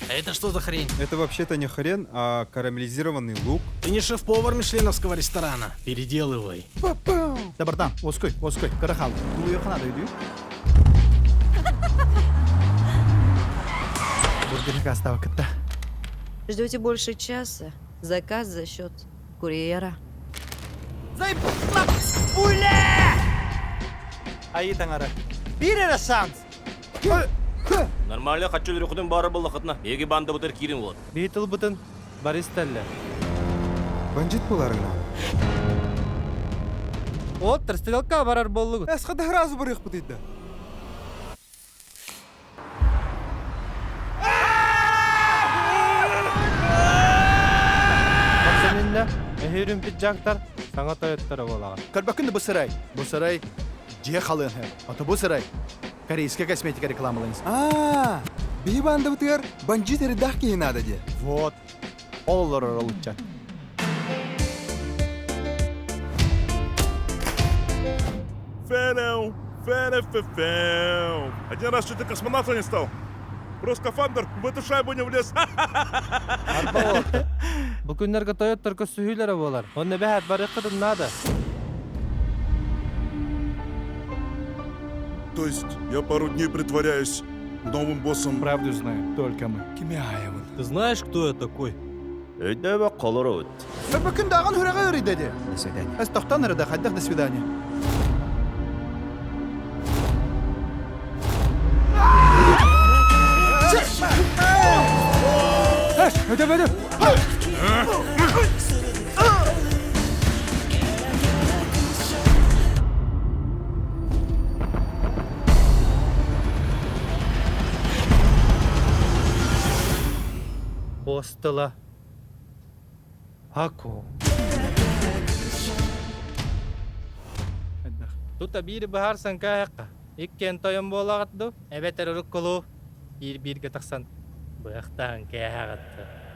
А это что за хрень? Это вообще-то не хрен, а карамелизированный лук. Ты не шеф-повар мишленовского ресторана. Переделывай. Дабардан, оской, карахал. Дулуя хана дойду. Бургерника остава катта. Ждете больше часа. Заказ за счет курьера. Айы таңары. Бирер шанс. Нормально хочу рухудын бары боллақытна. Еге банда бұтыр кирин болады. Бейтіл бұтын баристәлі. Бандит буларыңна. От, тірстелелка барар боллығы. Әсқада разу барық бұтыйды. Қапсанында, әхерін пиджактар, саңа тойоттары болаған. Карбакын bu saray. Bu saray же халын хэ. Ата bu saray. Корейская косметика рекламалайыныз. Bir bandı бұтығар бандит әрі кейін ады де. Вот. Олар олучат. Ферел, ферел. Один раз чуть космонавта не стал. Про скафандр в эту шайбу не влез. Арба олды. Бұл күндерге тойоттар көсі хүйлері болар. Оны бәхәт бар еқідім нады. То есть я пару дней притворяюсь новым боссом. Правду знаю, только мы. Кимяевын. Ты знаешь, кто я такой? Өйді бі қолыр өт. Карбакын дағын хүреға өрейді де. До свидания. Әс тоқтан әрі қайдақ до свидания. Остыла. Аку. Тута бири бахарсан каяққа. Иккен тойын болағатды. Әбетер ұрық қолу. Bir gıtaksan. Bıraktан kayaqatты.